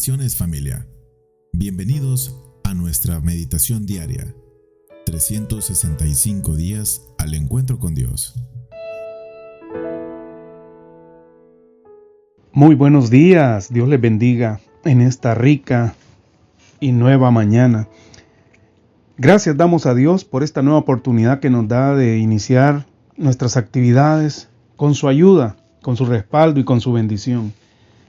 Bendiciones familia. Bienvenidos a nuestra meditación diaria. 365 días al encuentro con Dios. Muy buenos días, Dios les bendiga en esta rica y nueva mañana. Gracias damos a Dios por esta nueva oportunidad que nos da de iniciar nuestras actividades con su ayuda, con su respaldo y con su bendición.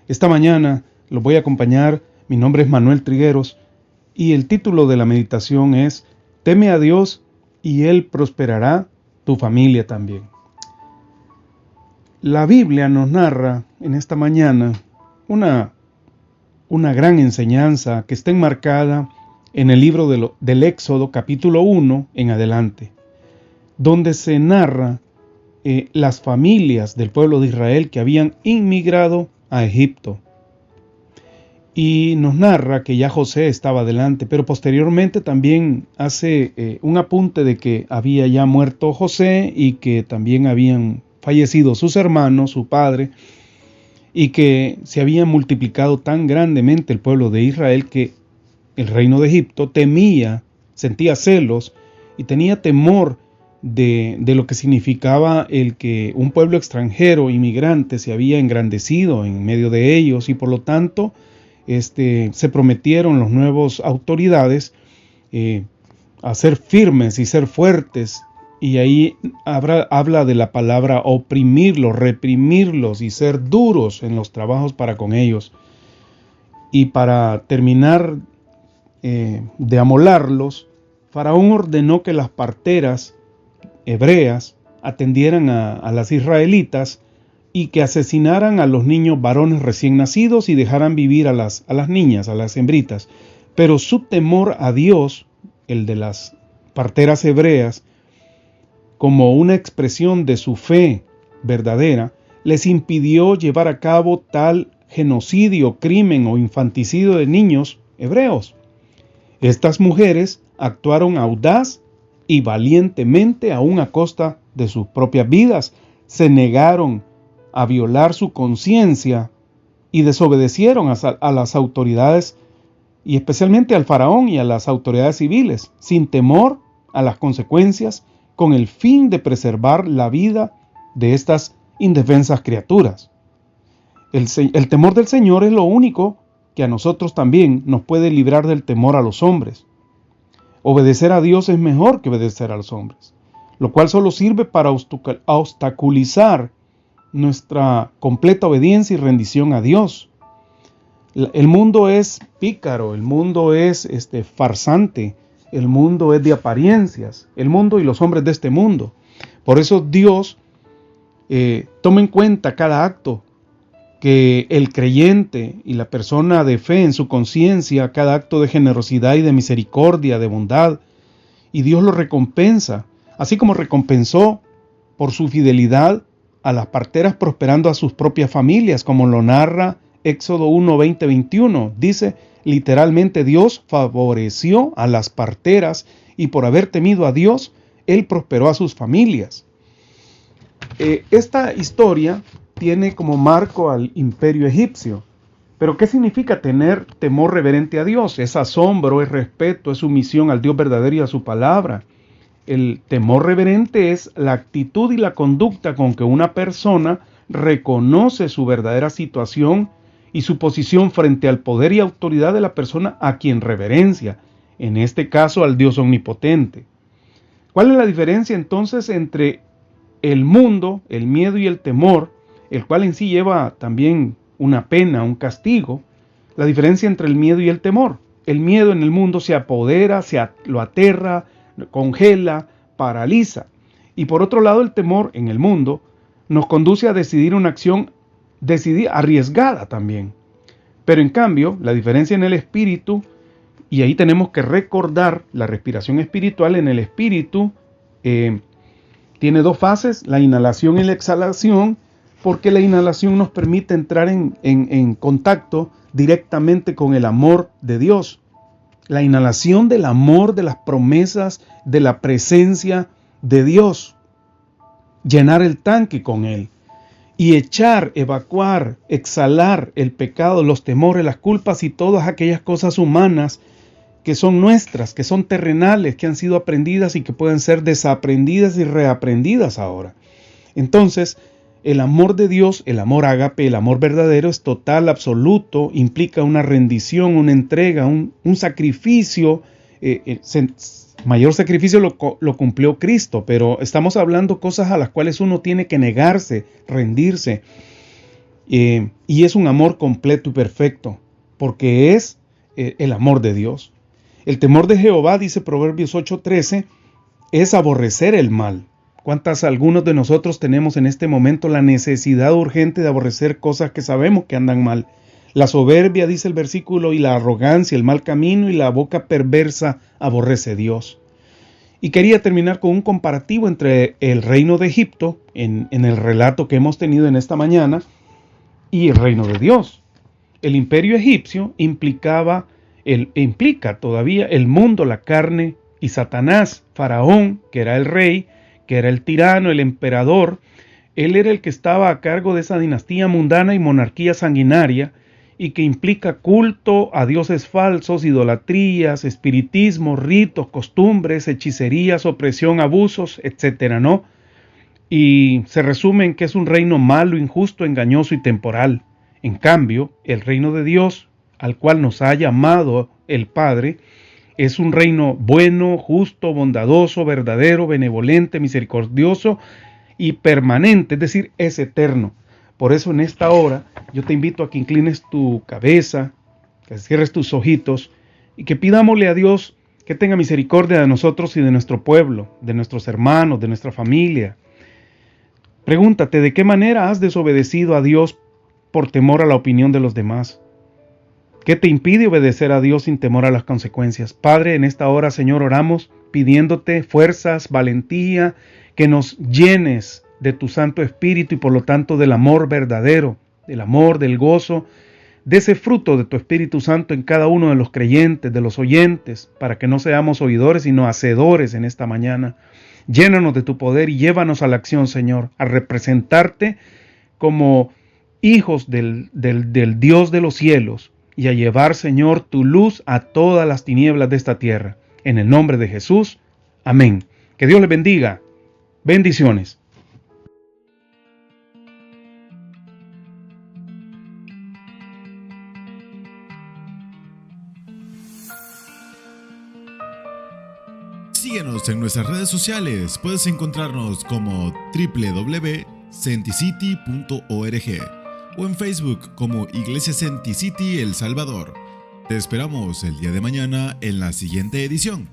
Esta mañana los voy a acompañar, mi nombre es Manuel Trigueros y el título de la meditación es Teme a Dios y Él prosperará tu familia también. La Biblia nos narra en esta mañana una gran enseñanza que está enmarcada en el libro del Éxodo capítulo 1 en adelante, donde se narra las familias del pueblo de Israel que habían inmigrado a Egipto. Y nos narra que ya José estaba delante, pero posteriormente también hace un apunte de que había ya muerto José y que también habían fallecido sus hermanos, su padre, y que se había multiplicado tan grandemente el pueblo de Israel que el reino de Egipto temía, sentía celos y tenía temor de lo que significaba el que un pueblo extranjero, inmigrante, se había engrandecido en medio de ellos y por lo tanto se prometieron los nuevos autoridades a ser firmes y ser fuertes, y ahí habla de la palabra oprimirlos, reprimirlos y ser duros en los trabajos para con ellos. Y para terminar de amolarlos, Faraón ordenó que las parteras hebreas atendieran a las israelitas y que asesinaran a los niños varones recién nacidos y dejaran vivir a las niñas, a las hembritas. Pero su temor a Dios, el de las parteras hebreas, como una expresión de su fe verdadera, les impidió llevar a cabo tal genocidio, crimen o infanticidio de niños hebreos. Estas mujeres actuaron audaz y valientemente aún a costa de sus propias vidas. Se negaron a violar su conciencia y desobedecieron a las autoridades y especialmente al faraón y a las autoridades civiles, sin temor a las consecuencias, con el fin de preservar la vida de estas indefensas criaturas. El temor del Señor es lo único que a nosotros también nos puede librar del temor a los hombres. Obedecer a Dios es mejor que obedecer a los hombres, lo cual solo sirve para obstaculizar nuestra completa obediencia y rendición a Dios. El mundo es pícaro, el mundo es farsante, el mundo es de apariencias, el mundo y los hombres de este mundo. Por eso Dios toma en cuenta cada acto que el creyente y la persona de fe en su conciencia, cada acto de generosidad y de misericordia, de bondad, y Dios lo recompensa, así como recompensó por su fidelidad a las parteras prosperando a sus propias familias, como lo narra Éxodo 1, 20, 21. Dice literalmente: Dios favoreció a las parteras y por haber temido a Dios, Él prosperó a sus familias. Esta historia tiene como marco al imperio egipcio. Pero ¿qué significa tener temor reverente a Dios? Es asombro, es respeto, es sumisión al Dios verdadero y a su palabra. El temor reverente es la actitud y la conducta con que una persona reconoce su verdadera situación y su posición frente al poder y autoridad de la persona a quien reverencia, en este caso al Dios omnipotente. ¿Cuál es la diferencia entonces entre el mundo, el miedo y el temor, el cual en sí lleva también una pena, un castigo? La diferencia entre el miedo y el temor. El miedo en el mundo se apodera, lo aterra, congela, paraliza. Y por otro lado, el temor en el mundo nos conduce a decidir una acción arriesgada también. Pero en cambio, la diferencia en el espíritu, y ahí tenemos que recordar la respiración espiritual, en el espíritu tiene dos fases, la inhalación y la exhalación, porque la inhalación nos permite entrar en contacto directamente con el amor de Dios. La inhalación del amor, de las promesas, de la presencia de Dios. Llenar el tanque con Él. y echar, evacuar, exhalar el pecado, los temores, las culpas y todas aquellas cosas humanas que son nuestras, que son terrenales, que han sido aprendidas y que pueden ser desaprendidas y reaprendidas ahora. Entonces, el amor de Dios, el amor ágape, el amor verdadero es total, absoluto, implica una rendición, una entrega, un sacrificio. Mayor sacrificio lo cumplió Cristo, pero estamos hablando cosas a las cuales uno tiene que negarse, rendirse. Y es un amor completo y perfecto, porque es el amor de Dios. El temor de Jehová, dice Proverbios 8:13, es aborrecer el mal. Algunos de nosotros tenemos en este momento la necesidad urgente de aborrecer cosas que sabemos que andan mal? La soberbia, dice el versículo, y la arrogancia, el mal camino y la boca perversa aborrece Dios. Y quería terminar con un comparativo entre el reino de Egipto, en el relato que hemos tenido en esta mañana, y el reino de Dios. El imperio egipcio implica todavía el mundo, la carne y Satanás, Faraón, que era el rey, que era el tirano, el emperador. Él era el que estaba a cargo de esa dinastía mundana y monarquía sanguinaria, y que implica culto a dioses falsos, idolatrías, espiritismo, ritos, costumbres, hechicerías, opresión, abusos, etcétera, ¿no? Y se resume en que es un reino malo, injusto, engañoso y temporal. En cambio, el reino de Dios, al cual nos ha llamado el Padre, es un reino bueno, justo, bondadoso, verdadero, benevolente, misericordioso y permanente, es decir, es eterno. Por eso en esta hora yo te invito a que inclines tu cabeza, que cierres tus ojitos y que pidámosle a Dios que tenga misericordia de nosotros y de nuestro pueblo, de nuestros hermanos, de nuestra familia. Pregúntate, ¿de qué manera has desobedecido a Dios por temor a la opinión de los demás? ¿Qué te impide obedecer a Dios sin temor a las consecuencias? Padre, en esta hora, Señor, oramos pidiéndote fuerzas, valentía, que nos llenes de tu Santo Espíritu y por lo tanto del amor verdadero, del amor, del gozo, de ese fruto de tu Espíritu Santo en cada uno de los creyentes, de los oyentes, para que no seamos oidores sino hacedores en esta mañana. Llénanos de tu poder y llévanos a la acción, Señor, a representarte como hijos del Dios de los cielos, y a llevar, Señor, tu luz a todas las tinieblas de esta tierra. En el nombre de Jesús. Amén. Que Dios les bendiga. Bendiciones. Síguenos en nuestras redes sociales. Puedes encontrarnos como www.senticity.org o en Facebook como Iglesia Senti City El Salvador. Te esperamos el día de mañana en la siguiente edición.